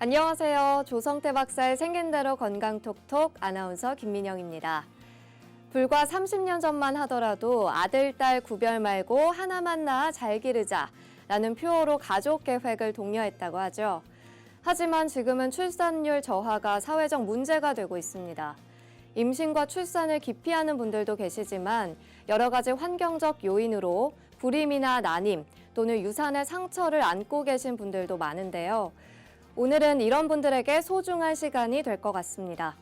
안녕하세요. 조성태 박사의 생긴 대로 건강톡톡 아나운서 김민영입니다. 불과 30년 전만 하더라도 아들, 딸 구별 말고 하나만 낳아 잘 기르자 라는 표어로 가족 계획을 독려했다고 하죠. 하지만 지금은 출산율 저하가 사회적 문제가 되고 있습니다. 임신과 출산을 기피하는 분들도 계시지만 여러 가지 환경적 요인으로 불임이나 난임 또는 유산의 상처를 안고 계신 분들도 많은데요. 오늘은 이런 분들에게 소중한 시간이 될 것 같습니다.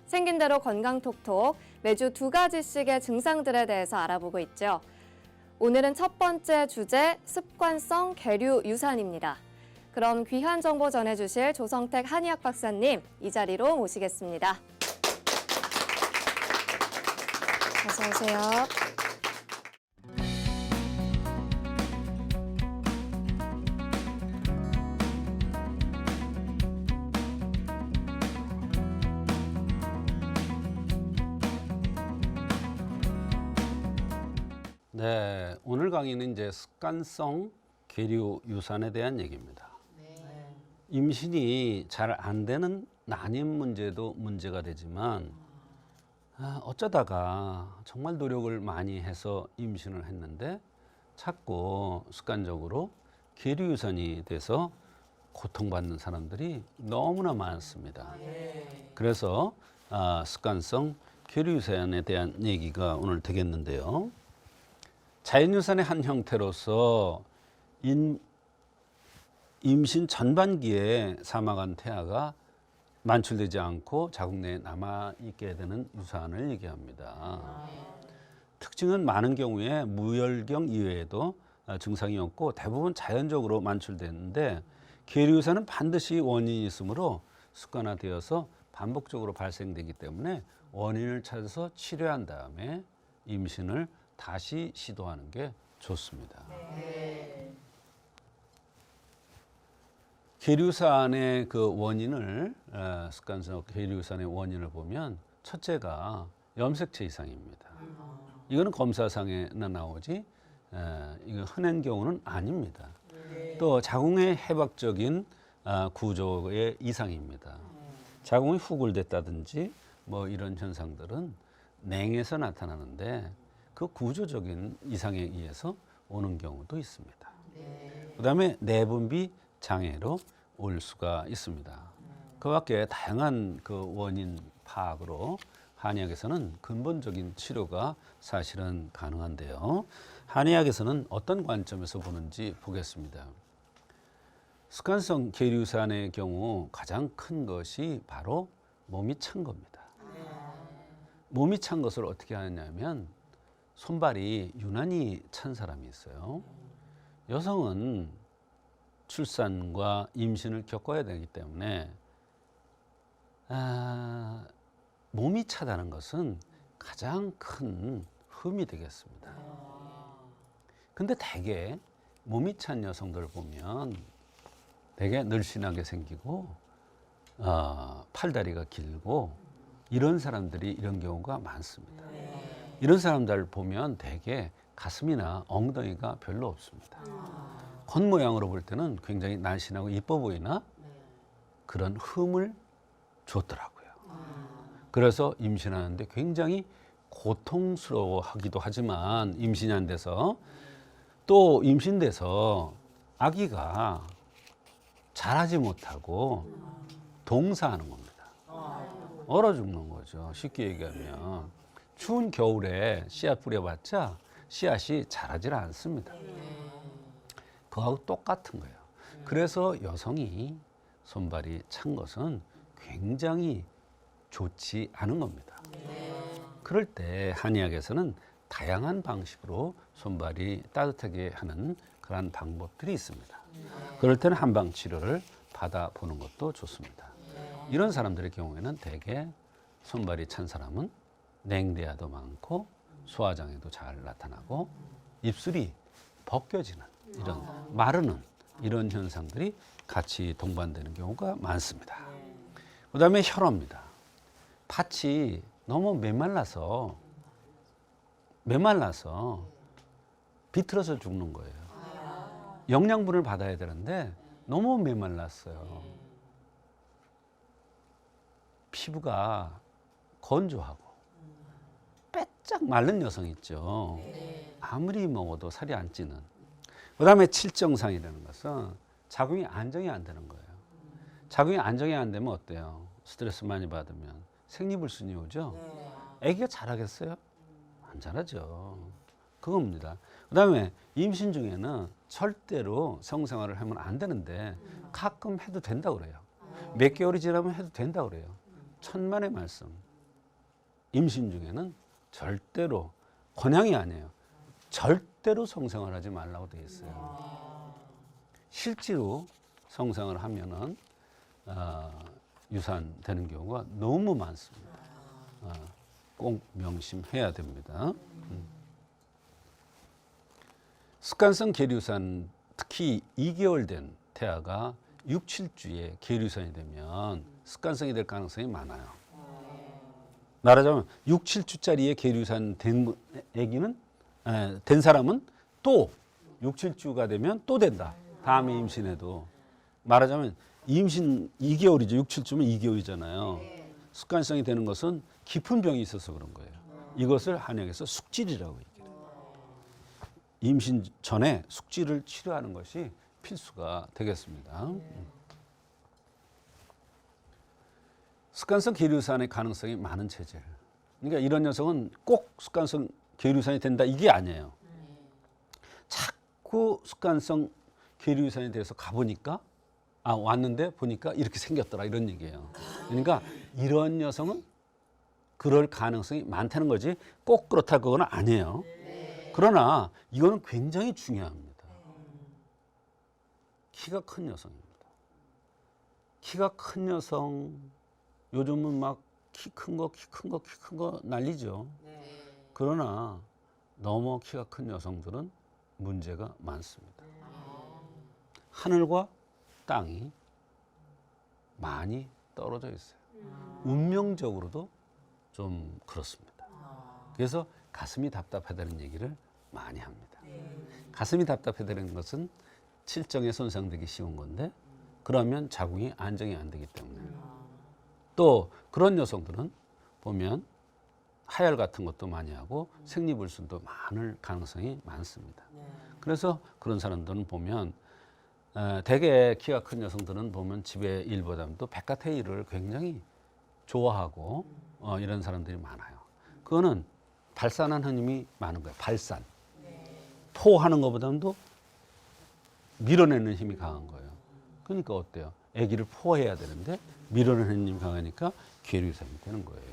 생긴 대로 건강톡톡 매주 2가지씩의 증상들에 대해서 알아보고 있죠. 오늘은 첫 번째 주제 습관성 계류 유산입니다. 그럼 귀한 정보 전해주실 조성택 한의학 박사님 이 자리로 모시겠습니다. 어서 오세요. 네, 오늘 강의는 이제 습관성 계류 유산에 대한 얘기입니다. 임신이 잘 안 되는 난임 문제도 문제가 되지만 어쩌다가 정말 노력을 많이 해서 임신을 했는데 자꾸 습관적으로 계류 유산이 돼서 고통받는 사람들이 너무나 많습니다. 그래서 습관성 계류 유산에 대한 얘기가 오늘 되겠는데요. 자연유산의 한 형태로서 임신 전반기에 사망한 태아가 만출되지 않고 자궁 내에 남아있게 되는 유산을 얘기합니다. 특징은 많은 경우에 무혈경 이외에도 증상이 없고 대부분 자연적으로 만출되는데 계류유산은 반드시 원인이 있으므로 습관화되어서 반복적으로 발생되기 때문에 원인을 찾아서 치료한 다음에 임신을 다시 시도하는 게 좋습니다. 계류산의 그 원인을 습관성 계류산의 원인을 보면 첫째가 염색체 이상입니다. 이거는 검사상에나 나오지 이거 흔한 경우는 아닙니다. 또 자궁의 해박적인 구조의 이상입니다. 자궁이 후굴됐다든지 뭐 이런 현상들은 냉에서 나타나는데 그 구조적인 이상에 의해서 오는 경우도 있습니다. 그다음에 내분비 장애로 올 수가 있습니다. 그 밖에 다양한 그 원인 파악으로 한의학에서는 근본적인 치료가 사실은 가능한데요. 한의학에서는 어떤 관점에서 보는지 보겠습니다. 습관성 계류산의 경우 가장 큰 것이 바로 몸이 찬 겁니다. 몸이 찬 것을 어떻게 하냐면 손발이 유난히 찬 사람이 있어요. 여성은 출산과 임신을 겪어야 되기 때문에 몸이 차다는 것은 가장 큰 흠이 되겠습니다. 근데 대개 몸이 찬 여성들 보면 되게 늘씬하게 생기고 팔다리가 길고 이런 사람들이 이런 경우가 많습니다. 이런 사람들 보면 대개 가슴이나 엉덩이가 별로 없습니다. 겉모양으로 볼 때는 굉장히 날씬하고 이뻐 보이나 그런 흠을 줬더라고요. 그래서 임신하는데 굉장히 고통스러워하기도 하지만 임신이 안 돼서 또 임신돼서 아기가 자라지 못하고 동사하는 겁니다. 얼어 죽는 거죠. 쉽게 얘기하면. 추운 겨울에 씨앗 뿌려봤자 씨앗이 자라질 않습니다. 그거하고 똑같은 거예요. 그래서 여성이 손발이 찬 것은 굉장히 좋지 않은 겁니다. 그럴 때 한의학에서는 다양한 방식으로 손발이 따뜻하게 하는 그런 방법들이 있습니다. 그럴 때는 한방 치료를 받아보는 것도 좋습니다. 이런 사람들의 경우에는 대개 손발이 찬 사람은 냉대야도 많고 소화장애도 잘 나타나고 입술이 벗겨지는 이런 마르는 이런 현상들이 같이 동반되는 경우가 많습니다. 그다음에 혈어입니다. 팥이 너무 메말라서 비틀어서 죽는 거예요. 영양분을 받아야 되는데 너무 메말랐어요. 피부가 건조하고 빼짝 마른 여성 있죠. 아무리 먹어도 살이 안 찌는. 그다음에 칠정상이라는 것은 자궁이 안정이 안 되는 거예요. 자궁이 안정이 안 되면 어때요? 스트레스 많이 받으면 생리불순이 오죠. 아기가 자라겠어요? 안 자라죠. 그겁니다. 그다음에 임신 중에는 절대로 성생활을 하면 안 되는데 가끔 해도 된다고 그래요. 몇 개월이 지나면 해도 된다고 그래요. 천만의 말씀. 임신 중에는 절대로 권양이 아니에요. 절대로 성생활하지 말라고 되어 있어요. 실제로 성생활을 하면은 유산되는 경우가 너무 많습니다. 꼭 명심해야 됩니다. 습관성 계류산, 특히 2개월 된 태아가 6, 7주에 계류산이 되면 습관성이 될 가능성이 많아요. 말하자면 6, 7주짜리의 계류산 된 아기는 된 사람은 또 6, 7주가 되면 또 된다. 다음에 임신해도. 말하자면 임신 2개월이죠. 6, 7주면 2개월이잖아요. 습관성이 되는 것은 깊은 병이 있어서 그런 거예요. 이것을 한약에서 숙질이라고 얘기해요. 임신 전에 숙질을 치료하는 것이 필수가 되겠습니다. 습관성 계류산의 가능성이 많은 체질. 그러니까 이런 녀석은 꼭 습관성 계류산이 된다 이게 아니에요. 자꾸 습관성 계류산에 대해서 가보니까 왔는데 보니까 이렇게 생겼더라 이런 얘기예요. 그러니까 이런 여성은 그럴 가능성이 많다는 거지 꼭 그렇다는 건 아니에요. 그러나 이거는 굉장히 중요합니다. 키가 큰 여성입니다. 키가 큰 여성 요즘은 막 키 큰 거 난리죠. 그러나 너무 키가 큰 여성들은 문제가 많습니다. 하늘과 땅이 많이 떨어져 있어요. 운명적으로도 좀 그렇습니다. 그래서 가슴이 답답하다는 얘기를 많이 합니다. 가슴이 답답하다는 것은 칠정에 손상되기 쉬운 건데 그러면 자궁이 안정이 안 되기 때문에 또 그런 여성들은 보면 하혈 같은 것도 많이 하고 생리불순도 많을 가능성이 많습니다. 그래서 그런 사람들은 보면 대개 키가 큰 여성들은 보면 집의 일보다도 바깥의 일을 굉장히 좋아하고 이런 사람들이 많아요. 그거는 발산하는 힘이 많은 거예요. 발산. 포하는 것보다도 밀어내는 힘이 강한 거예요. 그러니까 어때요? 아기를 포해야 되는데 밀어내는 힘이 강하니까 계류산이 되는 거예요.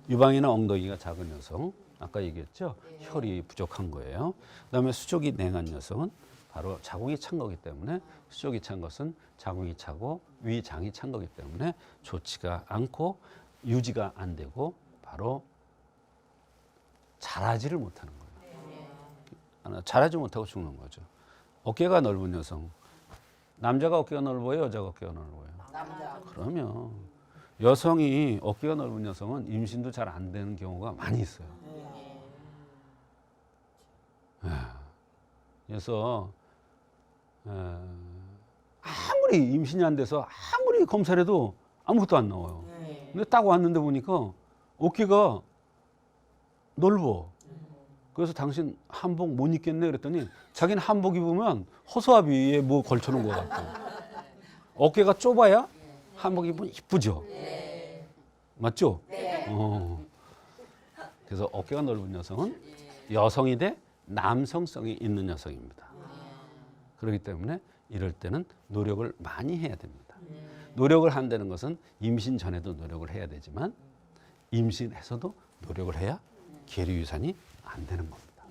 유방이나 엉덩이가 작은 여성, 아까 얘기했죠? 혈이 부족한 거예요. 그다음에 수족이 냉한 여성은 바로 자궁이 찬 거기 때문에 수족이 찬 것은 자궁이 차고 위장이 찬 거기 때문에 좋지가 않고 유지가 안 되고 바로 자라지를 못하는 거예요. 자라지 못하고 죽는 거죠. 어깨가 넓은 여성. 남자가 어깨가 넓어요? 여자가 어깨가 넓어요? 남자. 그러면 여성이 어깨가 넓은 여성은 임신도 잘 안 되는 경우가 많이 있어요. 그래서 아무리 임신이 안 돼서 아무리 검사를 해도 아무것도 안 나와요. 근데 딱 왔는데 보니까 어깨가 넓어. 그래서 당신 한복 못 입겠네 그랬더니 자기는 한복 입으면 허수아비에 뭐 걸쳐놓은 것 같고 어깨가 좁아야 한복 입으면 이쁘죠. 맞죠? 그래서 어깨가 넓은 여성은 여성이 돼 남성성이 있는 여성입니다. 그렇기 때문에 이럴 때는 노력을 많이 해야 됩니다. 노력을 한다는 것은 임신 전에도 노력을 해야 되지만 임신해서도 노력을 해야 계류유산이 안 되는 겁니다.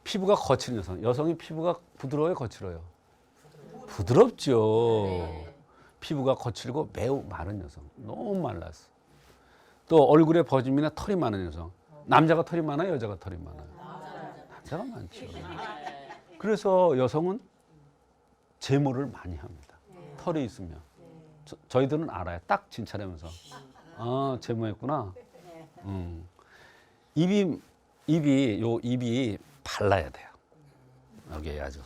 피부가 거친 여성. 여성이 피부가 부드러워요, 거칠어요? 부드럽죠. 피부가 거칠고 매우 마른 여성. 너무 말랐어. 또 얼굴에 버짐이나 털이 많은 여성. 남자가 털이 많아요, 여자가 털이 많아요? 남자가 많죠. 그래서 여성은 제모를 많이 합니다. 털이 있으면. 저희들은 알아요. 딱 진찰하면서. 아, 제모했구나. 입이 발라야 돼요. 여기에 아주.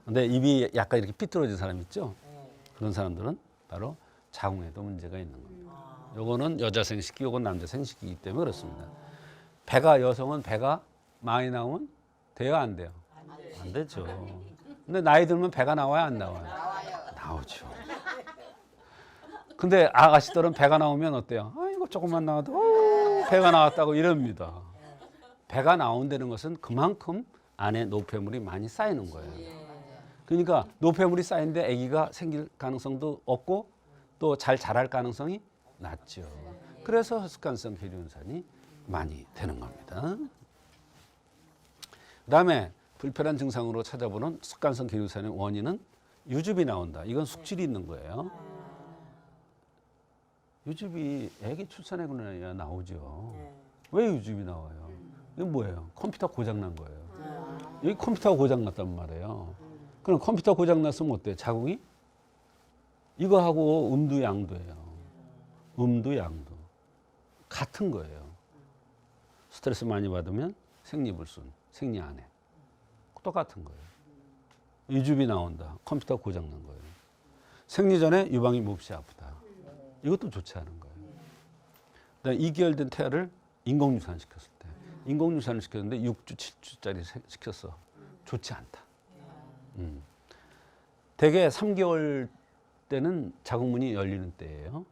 근데 입이 약간 이렇게 삐뚤어진 사람 있죠? 그런 사람들은 바로 자궁에도 문제가 있는 겁니다. 요거는 여자 생식기, 요건 남자 생식기이기 때문에 그렇습니다. 배가 여성은 배가 많이 나오면 돼요, 안 돼요? 안 되죠. 근데 나이 들면 배가 나와요, 안 나와요? 나오죠. 근데 아가씨들은 배가 나오면 어때요? 이거 조금만 나와도 배가 나왔다고 이럽니다. 배가 나온다는 것은 그만큼 안에 노폐물이 많이 쌓이는 거예요. 그러니까 노폐물이 쌓이는데 아기가 생길 가능성도 없고 또 잘 자랄 가능성이 낮죠. 그래서 습관성 계류현상이 많이 되는 겁니다. 그다음에 불편한 증상으로 찾아보는 습관성 계류현상의 원인은 유즙이 나온다. 이건 숙질이 있는 거예요. 유즙이 애기 출산하고 나야 나오죠. 왜 유즙이 나와요? 이건 뭐예요? 컴퓨터 고장 난 거예요. 여기 컴퓨터가 고장 났단 말이에요. 그럼 컴퓨터 고장 났으면 어때요? 자궁이? 이거하고 음두 양두예요. 음두 양두. 같은 거예요. 스트레스 많이 받으면 생리불순, 생리안해. 똑같은 거예요. 유즙이 나온다. 컴퓨터 고장 난 거예요. 생리 전에 유방이 몹시 아프다. 이것도 좋지 않은 거예요. 그다음에 2개월 된 태아를 인공유산 시켰을 때. 인공유산을 시켰는데 6주, 7주짜리 시켰어. 좋지 않다. 대개 3개월 때는 자궁문이 열리는 때예요.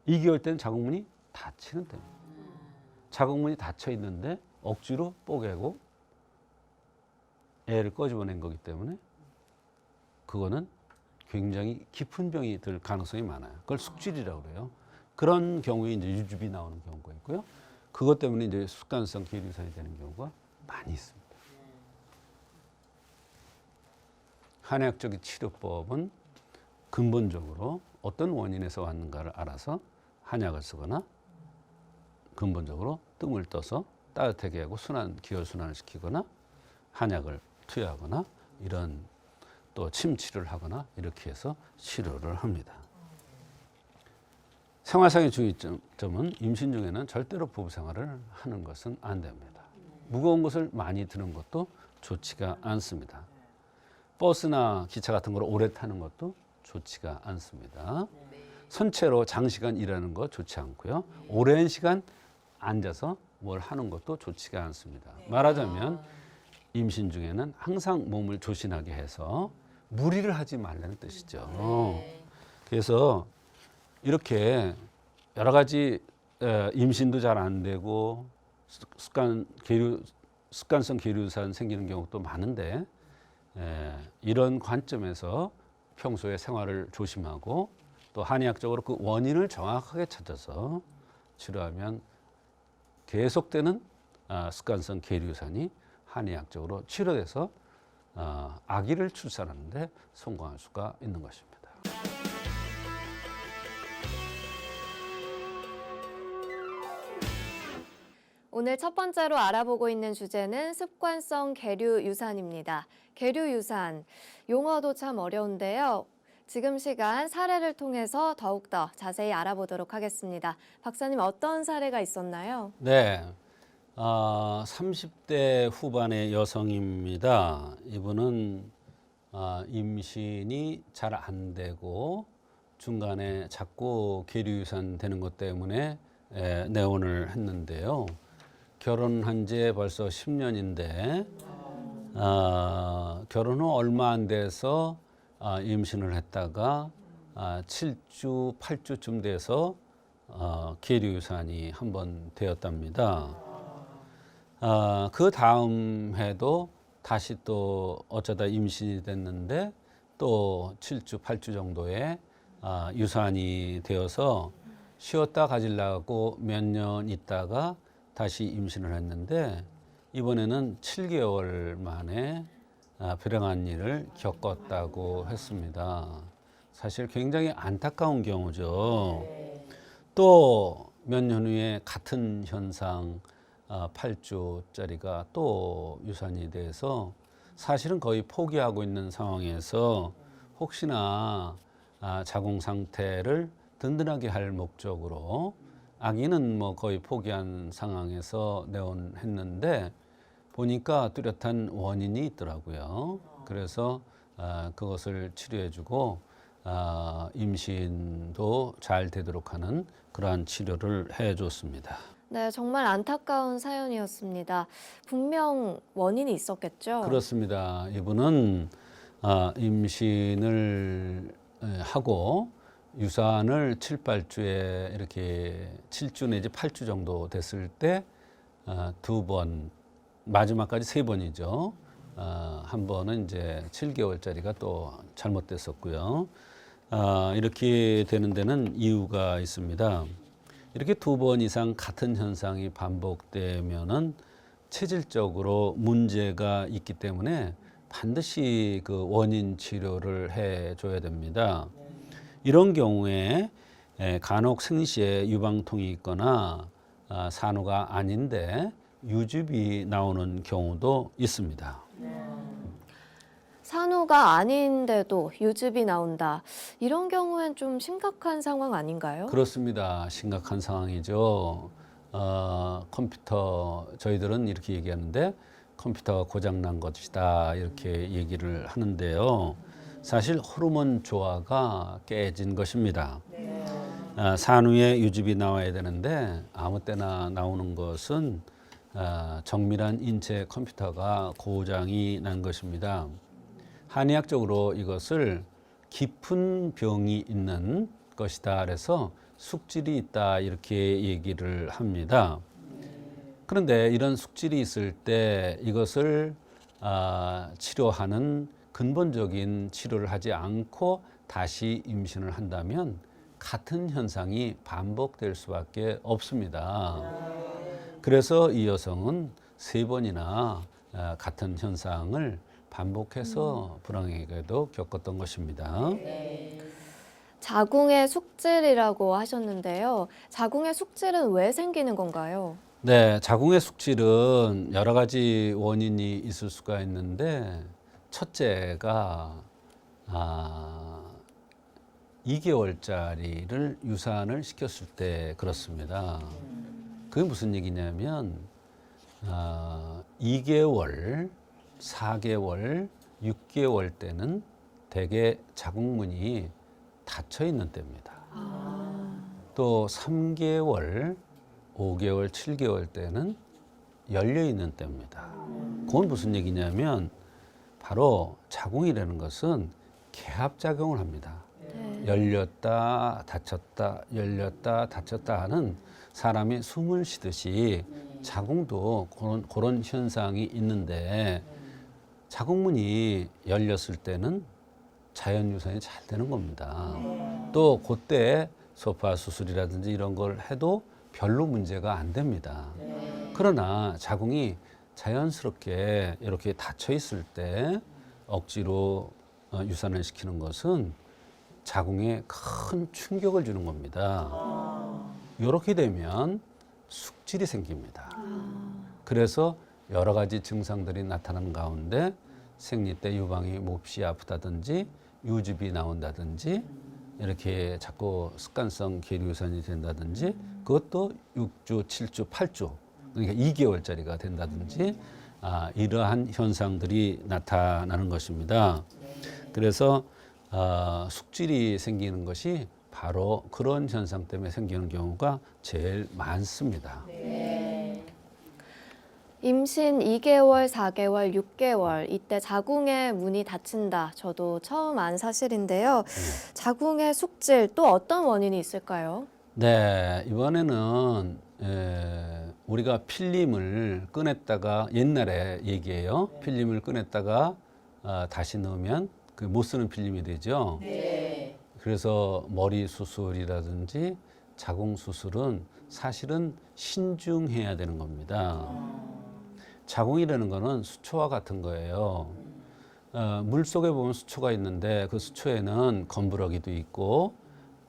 2개월 때는 자궁문이 닫히는 때입니다. 자궁문이 닫혀 있는데 억지로 뽀개고 애를 꺼집어낸 거기 때문에 그거는 굉장히 깊은 병이 들 가능성이 많아요. 그걸 숙질이라고 그래요. 그런 경우에 이제 유즙이 나오는 경우가 있고요. 그것 때문에 이제 습관성 계류현상이 되는 경우가 많이 있습니다. 한의학적인 치료법은 근본적으로 어떤 원인에서 왔는가를 알아서 한약을 쓰거나 근본적으로 뜸을 떠서 따뜻하게 하고 기혈순환을 시키거나 한약을 투여하거나 이런 또 침치료를 하거나 이렇게 해서 치료를 합니다. 생활상의 주의점은 임신 중에는 절대로 부부 생활을 하는 것은 안 됩니다. 무거운 것을 많이 드는 것도 좋지가 않습니다. 버스나 기차 같은 걸 오래 타는 것도 좋지가 않습니다. 선체로 장시간 일하는 거 좋지 않고요. 오랜 시간 앉아서 뭘 하는 것도 좋지가 않습니다. 말하자면 임신 중에는 항상 몸을 조신하게 해서 무리를 하지 말라는 뜻이죠. 그래서 이렇게 여러 가지 임신도 잘 안 되고 습관성 계류현상 생기는 경우도 많은데 이런 관점에서 평소에 생활을 조심하고 또 한의학적으로 그 원인을 정확하게 찾아서 치료하면 계속되는 습관성 계류현상이 한의학적으로 치료돼서 아기를 출산하는 데 성공할 수가 있는 것입니다. 오늘 첫 번째로 알아보고 있는 주제는 습관성 계류유산입니다. 계류유산, 용어도 참 어려운데요. 지금 시간 사례를 통해서 더욱더 자세히 알아보도록 하겠습니다. 박사님, 어떤 사례가 있었나요? 네, 30대 후반의 여성입니다. 이분은 임신이 잘 안 되고 중간에 자꾸 계류유산 되는 것 때문에 내원을 했는데요. 결혼한 지 벌써 10년인데 결혼 후 얼마 안 돼서 임신을 했다가 7주, 8주쯤 돼서 계류유산이 한번 되었답니다. 그 다음 해도 다시 또 어쩌다 임신이 됐는데 또 7주, 8주 정도에 유산이 되어서 쉬었다 가지려고 몇 년 있다가 다시 임신을 했는데 이번에는 7개월 만에 불행한 일을 겪었다고 했습니다. 사실 굉장히 안타까운 경우죠. 또 몇 년 후에 같은 현상 8주짜리가 또 유산이 돼서 사실은 거의 포기하고 있는 상황에서 혹시나 자궁 상태를 든든하게 할 목적으로 아기는 뭐 거의 포기한 상황에서 내원했는데 보니까 뚜렷한 원인이 있더라고요. 그래서 그것을 치료해주고 임신도 잘 되도록 하는 그러한 치료를 해줬습니다. 네, 정말 안타까운 사연이었습니다. 분명 원인이 있었겠죠? 그렇습니다. 이분은 임신을 하고 유산을 7, 8주에 이렇게 7주 내지 8주 정도 됐을 때 2번, 마지막까지 3번이죠. 한 번은 이제 7개월짜리가 또 잘못됐었고요. 이렇게 되는 데는 이유가 있습니다. 이렇게 2번 이상 같은 현상이 반복되면은 체질적으로 문제가 있기 때문에 반드시 그 원인 치료를 해줘야 됩니다. 이런 경우에 간혹 생시에 유방통이 있거나 산후가 아닌데 유즙이 나오는 경우도 있습니다. 산후가 아닌데도 유즙이 나온다. 이런 경우엔 좀 심각한 상황 아닌가요? 그렇습니다. 심각한 상황이죠. 컴퓨터 저희들은 이렇게 얘기하는데 컴퓨터가 고장난 것이다 이렇게 얘기를 하는데요. 사실 호르몬 조화가 깨진 것입니다. 산후에 유즙이 나와야 되는데 아무 때나 나오는 것은 정밀한 인체 컴퓨터가 고장이 난 것입니다. 한의학적으로 이것을 깊은 병이 있는 것이다 그래서 숙질이 있다 이렇게 얘기를 합니다. 그런데 이런 숙질이 있을 때 이것을 치료하는 근본적인 치료를 하지 않고 다시 임신을 한다면 같은 현상이 반복될 수밖에 없습니다. 그래서 이 여성은 3번이나 같은 현상을 반복해서 불행하게도 겪었던 것입니다. 자궁의 숙질이라고 하셨는데요. 자궁의 숙질은 왜 생기는 건가요? 네, 자궁의 숙질은 여러 가지 원인이 있을 수가 있는데 첫째가 2개월짜리를 유산을 시켰을 때 그렇습니다. 그게 무슨 얘기냐면 2개월, 4개월, 6개월 때는 대개 자궁문이 닫혀 있는 때입니다. 또 3개월, 5개월, 7개월 때는 열려 있는 때입니다. 그건 무슨 얘기냐면 바로 자궁이라는 것은 개합작용을 합니다. 열렸다 닫혔다 열렸다 닫혔다 하는 사람이 숨을 쉬듯이 자궁도 그런 현상이 있는데 자궁문이 열렸을 때는 자연 유산이 잘 되는 겁니다. 또 그때 소파 수술이라든지 이런 걸 해도 별로 문제가 안 됩니다. 그러나 자궁이 자연스럽게 이렇게 닫혀 있을 때 억지로 유산을 시키는 것은 자궁에 큰 충격을 주는 겁니다. 이렇게 되면 숙질이 생깁니다. 그래서 여러 가지 증상들이 나타나는 가운데 생리 때 유방이 몹시 아프다든지 유즙이 나온다든지 이렇게 자꾸 습관성 계류유산이 된다든지 그것도 6주, 7주, 8주 그러니까 2개월짜리가 된다든지 이러한 현상들이 나타나는 것입니다. 그래서 숙질이 생기는 것이 바로 그런 현상 때문에 생기는 경우가 제일 많습니다. 임신 2개월, 4개월, 6개월 이때 자궁의 문이 닫힌다. 저도 처음 안 사실인데요. 자궁의 숙질 또 어떤 원인이 있을까요? 네, 이번에는 우리가 필름을 꺼냈다가 옛날에 얘기해요. 필름을 꺼냈다가 다시 넣으면 그 못 쓰는 필름이 되죠. 그래서 머리 수술이라든지 자궁 수술은 사실은 신중해야 되는 겁니다. 자궁이라는 거는 수초와 같은 거예요. 물 속에 보면 수초가 있는데 그 수초에는 검부러기도 있고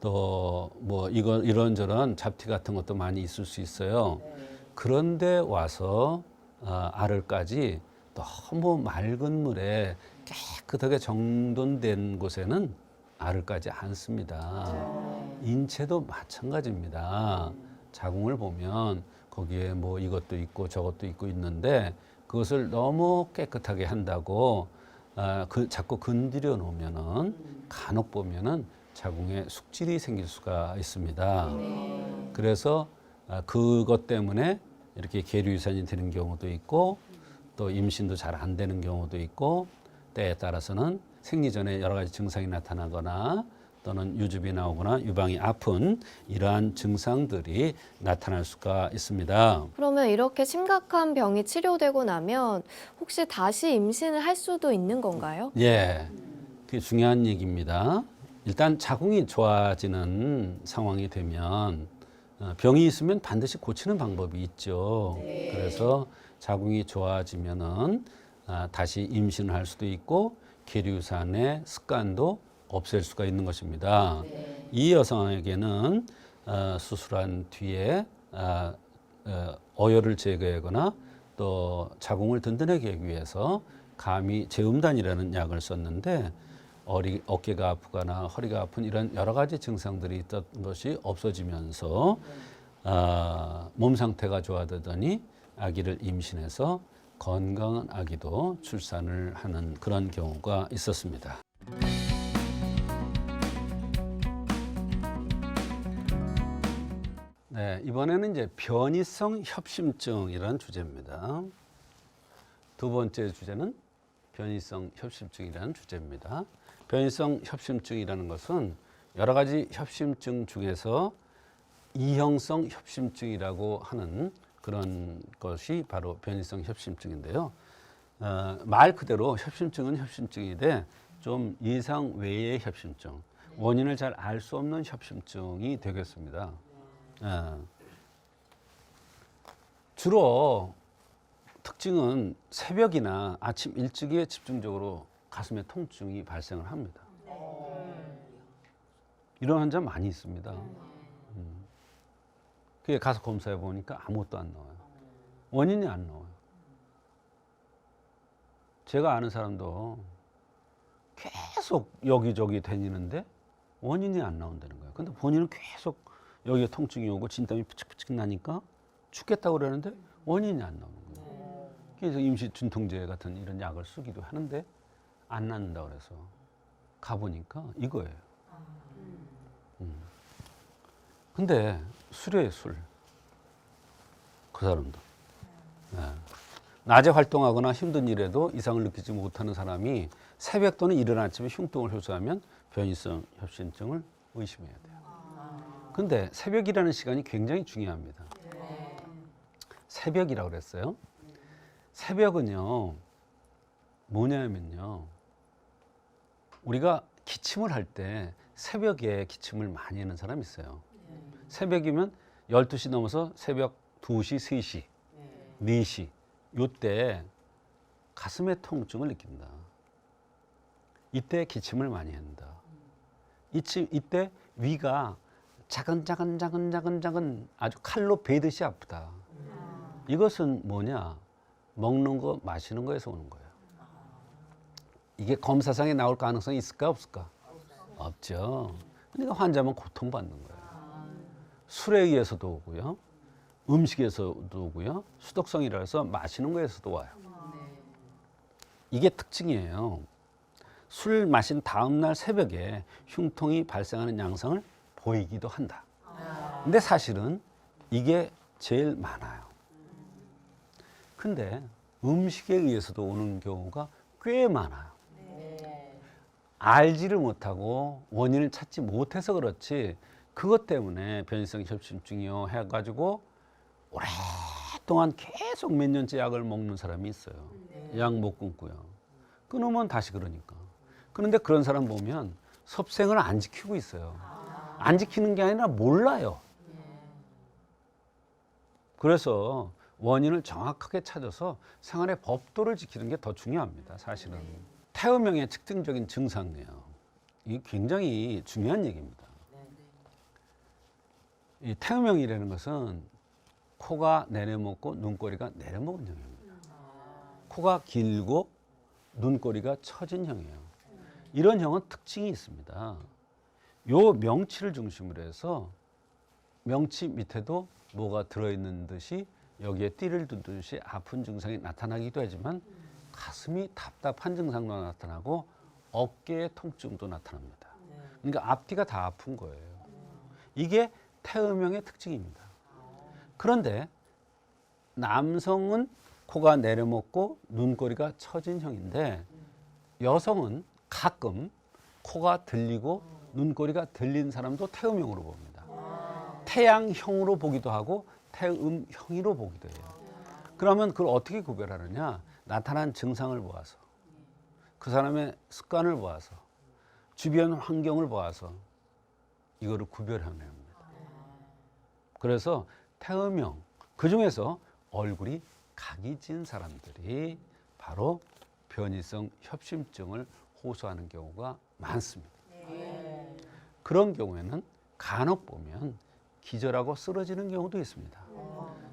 또 뭐 이런저런 잡티 같은 것도 많이 있을 수 있어요. 그런데 와서 알을까지 너무 맑은 물에 깨끗하게 정돈된 곳에는 알을 까지 않습니다. 인체도 마찬가지입니다. 자궁을 보면 거기에 뭐 이것도 있고 저것도 있고 있는데 그것을 너무 깨끗하게 한다고 자꾸 건드려 놓으면은 간혹 보면은 자궁에 숙질이 생길 수가 있습니다. 그래서 그것 때문에 이렇게 계류유산이 되는 경우도 있고 또 임신도 잘 안 되는 경우도 있고 때에 따라서는 생리 전에 여러 가지 증상이 나타나거나 또는 유즙이 나오거나 유방이 아픈 이러한 증상들이 나타날 수가 있습니다. 그러면 이렇게 심각한 병이 치료되고 나면 혹시 다시 임신을 할 수도 있는 건가요? 예, 그게 중요한 얘기입니다. 일단 자궁이 좋아지는 상황이 되면 병이 있으면 반드시 고치는 방법이 있죠. 그래서 자궁이 좋아지면은 다시 임신을 할 수도 있고 계류유산의 습관도 없앨 수가 있는 것입니다. 이 여성에게는 수술한 뒤에 어혈을 제거하거나 또 자궁을 든든하게 하기 위해서 감히 제음단이라는 약을 썼는데 어깨가 아프거나 허리가 아픈 이런 여러 가지 증상들이 있던 것이 없어지면서 몸 상태가 좋아지더니 아기를 임신해서 건강한 아기도 출산을 하는 그런 경우가 있었습니다. 네, 이번에는 이제 변이성 협심증이라는 주제입니다. 두 번째 주제는 변이성 협심증이라는 주제입니다. 변이성 협심증이라는 것은 여러 가지 협심증 중에서 이형성 협심증이라고 하는 그런 것이 바로 변이성 협심증인데요. 말 그대로 협심증은 협심증인데 좀 예상 외의 협심증, 원인을 잘 알 수 없는 협심증이 되겠습니다. 주로 특징은 새벽이나 아침 일찍에 집중적으로 가슴에 통증이 발생을 합니다. 이런 환자 많이 있습니다. 그게 가서 검사해 보니까 아무것도 안 나와요. 원인이 안 나와요. 제가 아는 사람도 계속 여기저기 다니는데 원인이 안 나온다는 거예요. 근데 본인은 계속 여기에 통증이 오고 진땀이 푸측푸측 나니까 죽겠다고 그러는데 원인이 안 나오는 거예요. 그래서 임시 진통제 같은 이런 약을 쓰기도 하는데 안 낫는다고 그래서 가보니까 이거예요. 근데 술이에요, 술. 그 사람도. 네. 낮에 활동하거나 힘든 일에도 이상을 느끼지 못하는 사람이 새벽 또는 이른 아침에 흉통을 호소하면 변이성 협심증을 의심해야 돼요. 근데 새벽이라는 시간이 굉장히 중요합니다. 새벽이라고 그랬어요. 새벽은요, 뭐냐면요, 우리가 기침을 할 때 새벽에 기침을 많이 하는 사람이 있어요. 새벽이면 12시 넘어서 새벽 2시, 3시, 4시 요때 가슴에 통증을 느낀다. 이때 기침을 많이 한다. 이때 위가 자근자근 아주 칼로 베듯이 아프다. 이것은 뭐냐? 먹는 거, 마시는 거에서 오는 거예요. 이게 검사상에 나올 가능성이 있을까 없을까? 없죠. 그러니까 환자만 고통받는 거예요. 술에 의해서도 오고요. 음식에서도 오고요. 수독성이라 해서 마시는 거에서도 와요. 이게 특징이에요. 술 마신 다음 날 새벽에 흉통이 발생하는 양상을 보이기도 한다. 근데 사실은 이게 제일 많아요. 근데 음식에 의해서도 오는 경우가 꽤 많아요. 알지를 못하고 원인을 찾지 못해서 그렇지 그것 때문에 변이성 협심증이요 해가지고 오랫동안 계속 몇 년째 약을 먹는 사람이 있어요. 약 못 끊고요. 끊으면 다시 그러니까. 그런데 그런 사람 보면 섭생을 안 지키고 있어요. 안 지키는 게 아니라 몰라요. 그래서 원인을 정확하게 찾아서 생활의 법도를 지키는 게 더 중요합니다. 사실은. 태음형의 특징적인 증상이에요. 이게 굉장히 중요한 얘기입니다. 이 태음형이라는 것은 코가 내려먹고 눈꼬리가 내려먹은 형입니다. 코가 길고 눈꼬리가 처진 형이에요. 이런 형은 특징이 있습니다. 요 명치를 중심으로 해서 명치 밑에도 뭐가 들어있는 듯이 여기에 띠를 두듯이 아픈 증상이 나타나기도 하지만 가슴이 답답한 증상도 나타나고 어깨의 통증도 나타납니다. 그러니까 앞뒤가 다 아픈 거예요. 이게 태음형의 특징입니다. 그런데 남성은 코가 내려먹고 눈꼬리가 처진 형인데 여성은 가끔 코가 들리고 눈꼬리가 들린 사람도 태음형으로 봅니다. 태양형으로 보기도 하고 태음형으로 보기도 해요. 그러면 그걸 어떻게 구별하느냐? 나타난 증상을 보아서, 그 사람의 습관을 보아서, 주변 환경을 보아서 이거를 구별하는 겁니다. 그래서 태음형, 그중에서 얼굴이 각이 진 사람들이 바로 변이성 협심증을 호소하는 경우가 많습니다. 그런 경우에는 간혹 보면 기절하고 쓰러지는 경우도 있습니다.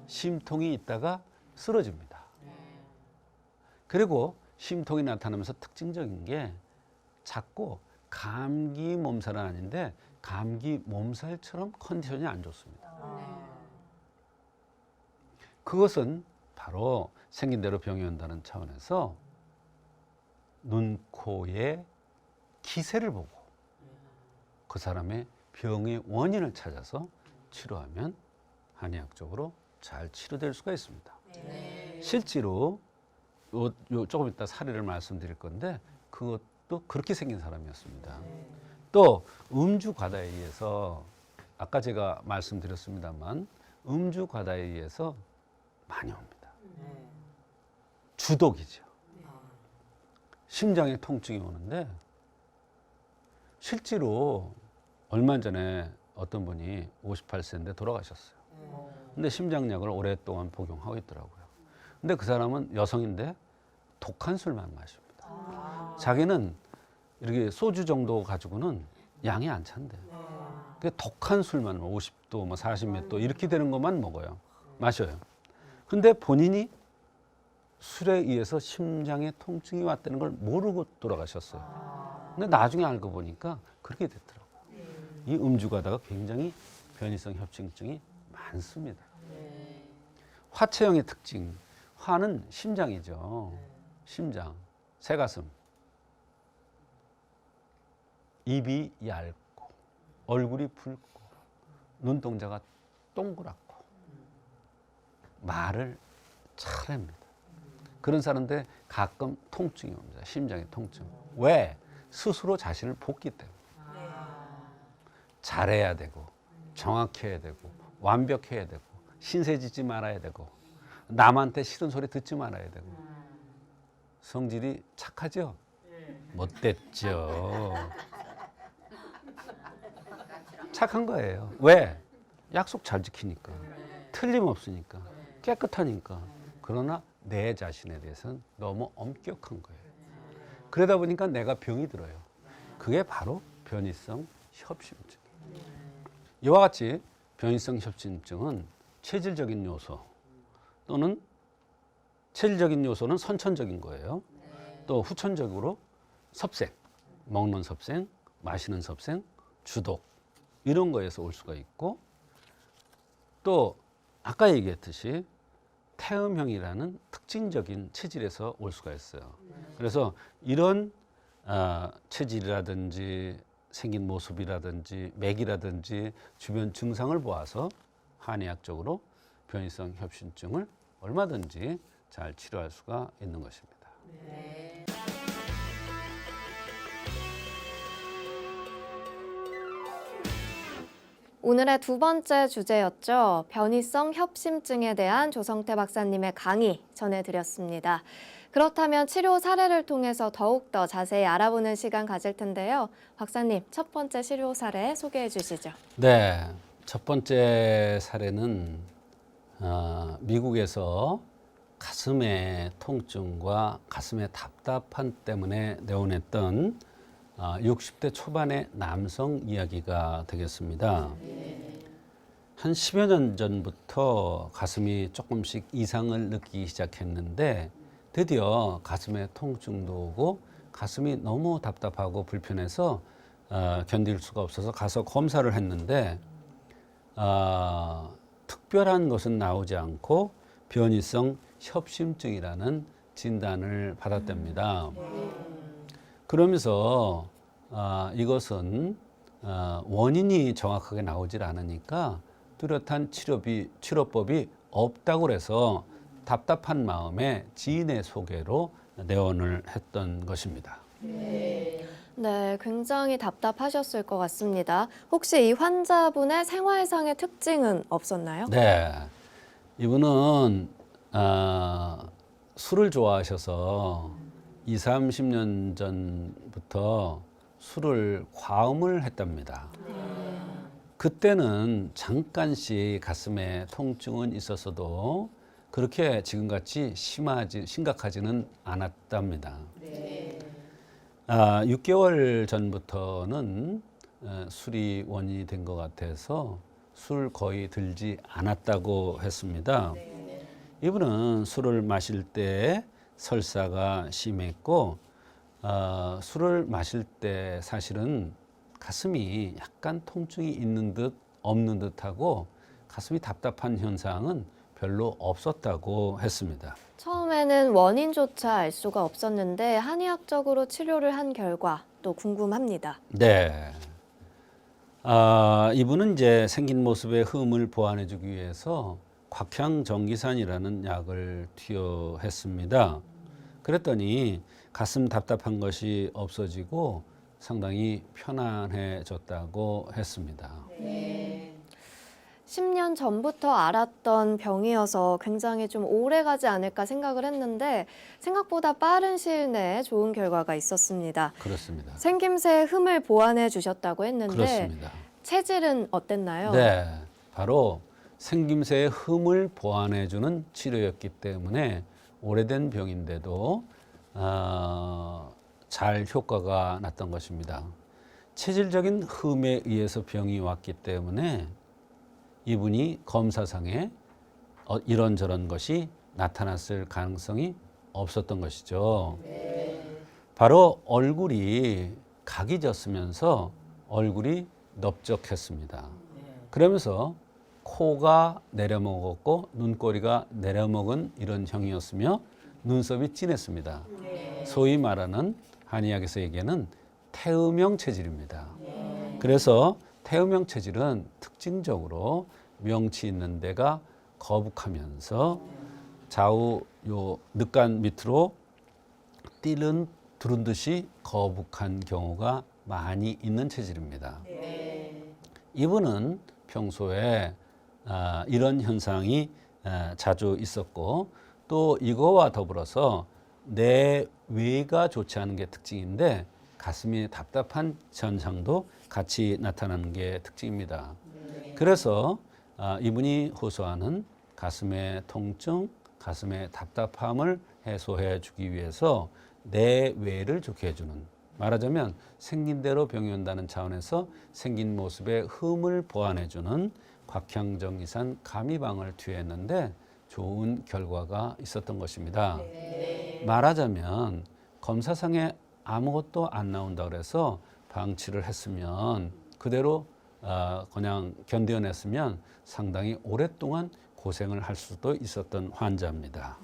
심통이 있다가 쓰러집니다. 그리고 심통이 나타나면서 특징적인 게 자꾸 감기 몸살은 아닌데 감기 몸살처럼 컨디션이 안 좋습니다. 그것은 바로 생긴 대로 병이 온다는 차원에서 눈, 코의 기세를 보고 그 사람의 병의 원인을 찾아서 치료하면 한의학적으로 잘 치료될 수가 있습니다. 실제로 조금 이따 사례를 말씀드릴 건데 그것도 그렇게 생긴 사람이었습니다. 또 음주 과다에 의해서 아까 제가 말씀드렸습니다만 음주 과다에 의해서 많이 옵니다. 주독이죠. 심장에 통증이 오는데 실제로 얼마 전에 어떤 분이 58세인데 돌아가셨어요. 근데 심장약을 오랫동안 복용하고 있더라고요. 근데 그 사람은 여성인데 독한 술만 마십니다. 자기는 이렇게 소주 정도 가지고는 양이 안 찬대요. 그 독한 술만 50도, 뭐 40몇 도 이렇게 되는 것만 먹어요. 마셔요. 근데 본인이 술에 의해서 심장에 통증이 왔다는 걸 모르고 돌아가셨어요. 근데 나중에 알고 보니까 그렇게 됐더라고요. 이 음주 과다가 굉장히 변이성 협심증이 많습니다. 화체형의 특징, 화는 심장이죠. 심장, 새가슴, 입이 얇고 얼굴이 붉고 눈동자가 동그랗고 말을 잘합니다. 그런 사람들 가끔 통증이 옵니다. 심장의 통증. 왜? 스스로 자신을 볶기 때문에. 잘해야 되고 정확해야 되고 완벽해야 되고 신세 짓지 말아야 되고 남한테 싫은 소리 듣지 말아야 되고 성질이 착하죠? 못됐죠. 착한 거예요. 왜? 약속 잘 지키니까. 틀림없으니까. 깨끗하니까. 그러나 내 자신에 대해서는 너무 엄격한 거예요. 그러다 보니까 내가 병이 들어요. 그게 바로 변이성 협심증. 이와 같이 변이성 협심증은 체질적인 요소 또는 체질적인 요소는 선천적인 거예요. 또 후천적으로 섭생, 먹는 섭생, 마시는 섭생, 주독 이런 거에서 올 수가 있고 또 아까 얘기했듯이 태음형이라는 특징적인 체질에서 올 수가 있어요. 그래서 이런 체질이라든지 생긴 모습이라든지 맥이라든지 주변 증상을 보아서 한의학적으로 변이성 협심증을 얼마든지 잘 치료할 수가 있는 것입니다. 오늘의 두 번째 주제였죠. 변이성 협심증에 대한 조성태 박사님의 강의 전해드렸습니다. 그렇다면 치료 사례를 통해서 더욱더 자세히 알아보는 시간 가질 텐데요. 박사님, 첫 번째 치료 사례 소개해 주시죠. 네, 첫 번째 사례는 미국에서 가슴의 통증과 가슴의 답답함 때문에 내원했던 60대 초반의 남성 이야기가 되겠습니다. 한 10여 년 전부터 가슴이 조금씩 이상을 느끼기 시작했는데 드디어 가슴에 통증도 오고 가슴이 너무 답답하고 불편해서 견딜 수가 없어서 가서 검사를 했는데 특별한 것은 나오지 않고 변이성 협심증이라는 진단을 받았답니다. 그러면서 이것은 원인이 정확하게 나오질 않으니까 뚜렷한 치료법이 없다고 해서 답답한 마음에 지인의 소개로 내원을 했던 것입니다. 네, 굉장히 답답하셨을 것 같습니다. 혹시 이 환자분의 생활상의 특징은 없었나요? 네, 이분은 술을 좋아하셔서 20, 30년 전부터 술을 과음을 했답니다. 그때는 잠깐씩 가슴에 통증은 있었어도 그렇게 지금같이 심각하지는 않았답니다. 6개월 전부터는 술이 원인이 된 것 같아서 술 거의 들지 않았다고 했습니다. 이분은 술을 마실 때 설사가 심했고 술을 마실 때 사실은 가슴이 약간 통증이 있는 듯 없는 듯하고 가슴이 답답한 현상은 별로 없었다고 했습니다. 처음에는 원인조차 알 수가 없었는데 한의학적으로 치료를 한 결과 또 궁금합니다. 네. 이분은 이제 생긴 모습의 흠을 보완해주기 위해서 곽향정기산이라는 약을 투여했습니다. 그랬더니 가슴 답답한 것이 없어지고 상당히 편안해졌다고 했습니다. 10년 전부터 알았던 병이어서 굉장히 좀 오래 가지 않을까 생각을 했는데 생각보다 빠른 시일 내에 좋은 결과가 있었습니다. 그렇습니다. 생김새 흠을 보완해 주셨다고 했는데 그렇습니다. 체질은 어땠나요? 네, 바로 생김새의 흠을 보완해주는 치료였기 때문에 오래된 병인데도 잘 효과가 났던 것입니다. 체질적인 흠에 의해서 병이 왔기 때문에 이분이 검사상에 이런저런 것이 나타났을 가능성이 없었던 것이죠. 바로 얼굴이 각이 졌으면서 얼굴이 넓적했습니다. 그러면서 코가 내려먹었고 눈꼬리가 내려먹은 이런 형이었으며 눈썹이 진했습니다. 소위 말하는 한의학에서 얘기하는 태음형 체질입니다. 그래서 태음형 체질은 특징적으로 명치 있는 데가 거북하면서 좌우 요 늑간 밑으로 띠는 두른 듯이 거북한 경우가 많이 있는 체질입니다. 이분은 평소에 이런 현상이 자주 있었고 또 이거와 더불어서 뇌가 좋지 않은 게 특징인데 가슴이 답답한 현상도 같이 나타나는 게 특징입니다. 그래서 이분이 호소하는 가슴의 통증, 가슴의 답답함을 해소해 주기 위해서 내외를 좋게 해주는, 말하자면 생긴 대로 병이 온다는 차원에서 생긴 모습의 흠을 보완해 주는 곽향정기산 감이방을 투여했는데 좋은 결과가 있었던 것입니다. 말하자면 검사상에 아무것도 안 나온다 그래서 방치를 했으면 그대로 그냥 견뎌냈으면 상당히 오랫동안 고생을 할 수도 있었던 환자입니다.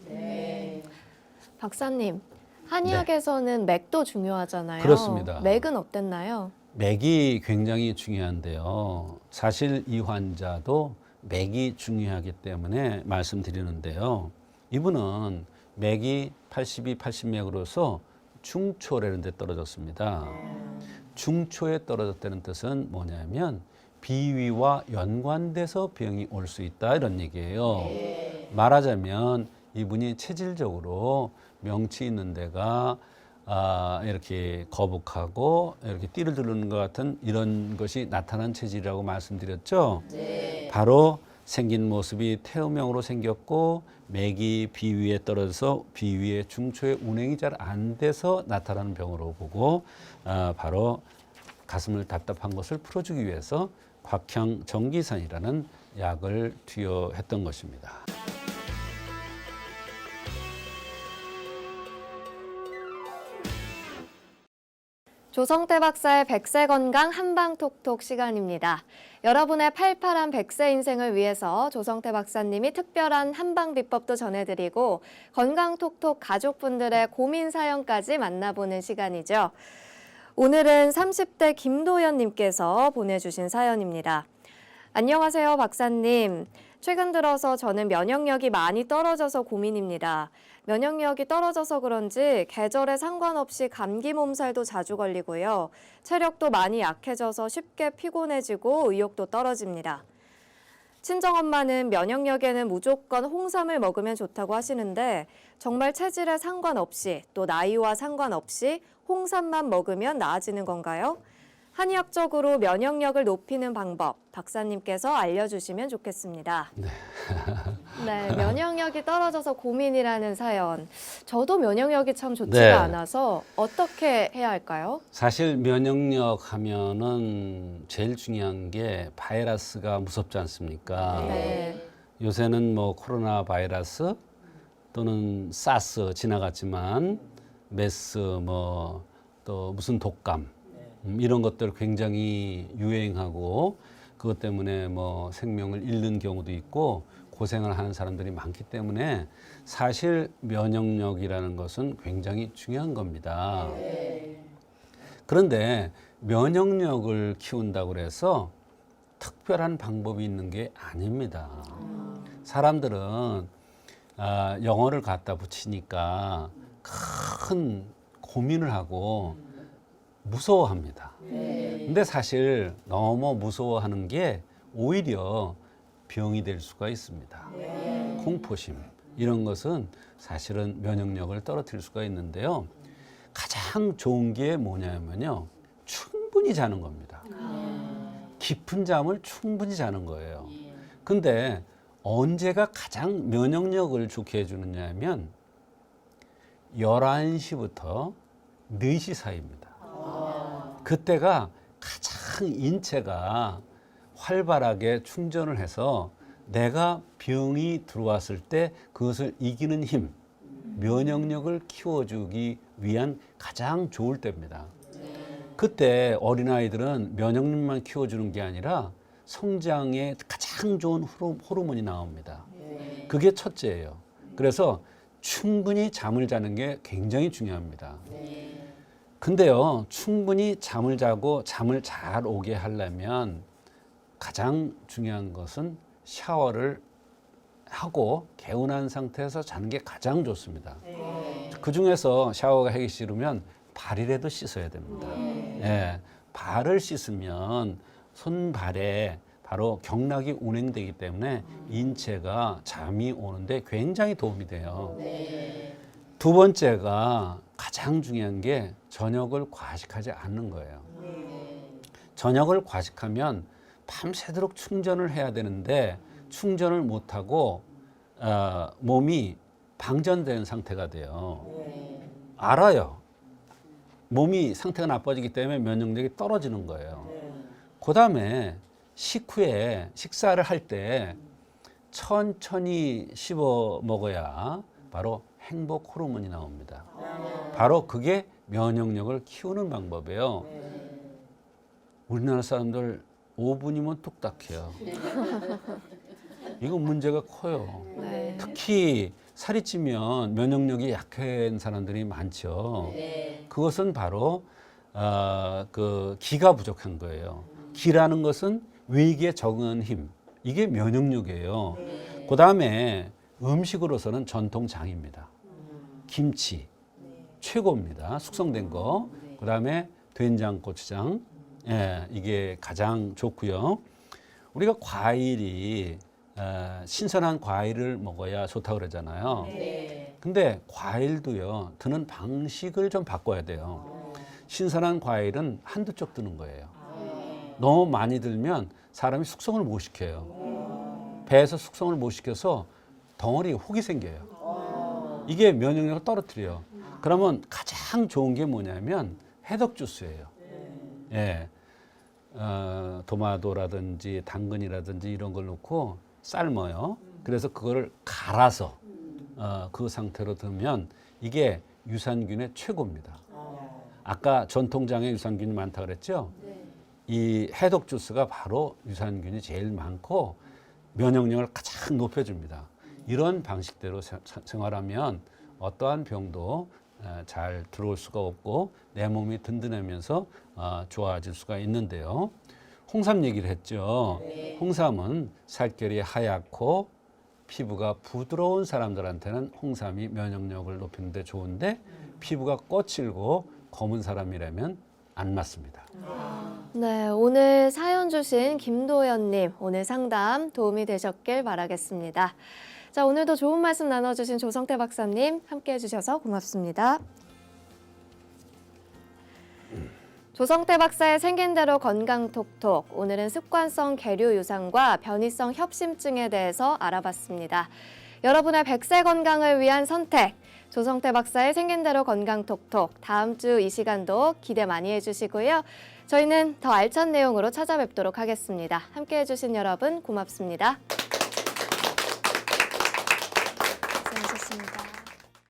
박사님, 한의학에서는 맥도 중요하잖아요. 그렇습니다. 맥은 어땠나요? 맥이 굉장히 중요한데요. 사실 이 환자도 맥이 중요하기 때문에 말씀드리는데요. 이분은 맥이 82, 80맥으로서 중초라는 데 떨어졌습니다. 중초에 떨어졌다는 뜻은 뭐냐면 비위와 연관돼서 병이 올 수 있다 이런 얘기예요. 말하자면 이분이 체질적으로 명치 있는 데가 이렇게 거북하고 이렇게 띠를 두르는 것 같은 이런 것이 나타난 체질이라고 말씀드렸죠. 바로 생긴 모습이 태음형으로 생겼고 맥이 비위에 떨어져서 비위의 중초의 운행이 잘 안 돼서 나타나는 병으로 보고 바로 가슴을 답답한 것을 풀어주기 위해서 곽향정기산이라는 약을 투여했던 것입니다. 조성태 박사의 백세 건강 한방톡톡 시간입니다. 여러분의 팔팔한 백세 인생을 위해서 조성태 박사님이 특별한 한방 비법도 전해드리고 건강톡톡 가족분들의 고민 사연까지 만나보는 시간이죠. 오늘은 30대 김도연님께서 보내주신 사연입니다. 안녕하세요, 박사님. 최근 들어서 저는 면역력이 많이 떨어져서 고민입니다. 면역력이 떨어져서 그런지 계절에 상관없이 감기 몸살도 자주 걸리고요. 체력도 많이 약해져서 쉽게 피곤해지고 의욕도 떨어집니다. 친정엄마는 면역력에는 무조건 홍삼을 먹으면 좋다고 하시는데 정말 체질에 상관없이 또 나이와 상관없이 홍삼만 먹으면 나아지는 건가요? 한의학적으로 면역력을 높이는 방법 박사님께서 알려주시면 좋겠습니다. 네, 면역력이 떨어져서 고민이라는 사연. 저도 면역력이 참 좋지가 네. 않아서 어떻게 해야 할까요? 사실 면역력 하면은 제일 중요한 게 바이러스가 무섭지 않습니까? 네. 요새는 뭐 코로나 바이러스 또는 사스 지나갔지만 메스 뭐 또 무슨 독감 이런 것들 굉장히 유행하고 그것 때문에 뭐 생명을 잃는 경우도 있고 고생을 하는 사람들이 많기 때문에 사실 면역력이라는 것은 굉장히 중요한 겁니다. 그런데 면역력을 키운다고 해서 특별한 방법이 있는 게 아닙니다. 사람들은 영어를 갖다 붙이니까 큰 고민을 하고 무서워합니다. 근데 사실 너무 무서워하는 게 오히려 병이 될 수가 있습니다. 공포심 이런 것은 사실은 면역력을 떨어뜨릴 수가 있는데요. 가장 좋은 게 뭐냐면요. 충분히 자는 겁니다. 깊은 잠을 충분히 자는 거예요. 근데 언제가 가장 면역력을 좋게 해주느냐 하면 11시부터 4시 사이입니다. 그때가 가장 인체가 활발하게 충전을 해서 내가 병이 들어왔을 때 그것을 이기는 힘, 면역력을 키워주기 위한 가장 좋을 때입니다. 그때 어린아이들은 면역력만 키워주는 게 아니라 성장에 가장 좋은 호르몬이 나옵니다. 그게 첫째예요. 그래서 충분히 잠을 자는 게 굉장히 중요합니다. 근데요, 충분히 잠을 자고 잠을 잘 오게 하려면 가장 중요한 것은 샤워를 하고 개운한 상태에서 자는 게 가장 좋습니다. 그 중에서 샤워가 하기 싫으면 발이라도 씻어야 됩니다. 예, 발을 씻으면 손발에 바로 경락이 운행되기 때문에 인체가 잠이 오는데 굉장히 도움이 돼요. 두 번째가 가장 중요한 게 저녁을 과식하지 않는 거예요. 저녁을 과식하면 밤새도록 충전을 해야 되는데 충전을 못하고 몸이 방전된 상태가 돼요. 알아요. 몸이 상태가 나빠지기 때문에 면역력이 떨어지는 거예요. 그 다음에 식후에 식사를 할 때 천천히 씹어 먹어야 바로 행복 호르몬이 나옵니다. 바로 그게 면역력을 키우는 방법이에요. 우리나라 사람들 5분이면 뚝딱해요. 이거 문제가 커요. 네. 특히 살이 찌면 면역력이 약한 사람들이 많죠. 그것은 바로 그 기가 부족한 거예요. 기라는 것은 위기에 적응하는 힘. 이게 면역력이에요. 그 다음에 음식으로서는 전통장입니다. 김치 최고입니다. 숙성된 거. 그 다음에 된장, 고추장. 예, 이게 가장 좋고요. 우리가 과일이 신선한 과일을 먹어야 좋다고 그러잖아요. 근데 과일도요, 드는 방식을 좀 바꿔야 돼요. 신선한 과일은 한두 쪽 드는 거예요. 너무 많이 들면 사람이 숙성을 못 시켜요. 배에서 숙성을 못 시켜서 덩어리 혹이 생겨요. 이게 면역력을 떨어뜨려요. 그러면 가장 좋은 게 뭐냐면 해독 주스예요. 예, 도마도라든지 당근이라든지 이런 걸 넣고 삶아요. 그래서 그거를 갈아서 그 상태로 두면 이게 유산균의 최고입니다. 아까 전통장에 유산균이 많다 그랬죠? 이 해독 주스가 바로 유산균이 제일 많고 면역력을 가장 높여줍니다. 이런 방식대로 생활하면 어떠한 병도 잘 들어올 수가 없고 내 몸이 든든하면서 좋아질 수가 있는데요. 홍삼 얘기를 했죠. 홍삼은 살결이 하얗고 피부가 부드러운 사람들한테는 홍삼이 면역력을 높이는 데 좋은데 피부가 거칠고 검은 사람이라면 안 맞습니다. 네, 오늘 사연 주신 김도연님, 오늘 상담 도움이 되셨길 바라겠습니다. 자, 오늘도 좋은 말씀 나눠주신 조성태 박사님 함께 해주셔서 고맙습니다. 조성태 박사의 생긴 대로 건강톡톡, 오늘은 습관성 계류 유산과 변이성 협심증에 대해서 알아봤습니다. 여러분의 100세 건강을 위한 선택, 조성태 박사의 생긴 대로 건강톡톡, 다음 주 이 시간도 기대 많이 해주시고요. 저희는 더 알찬 내용으로 찾아뵙도록 하겠습니다. 함께 해주신 여러분 고맙습니다.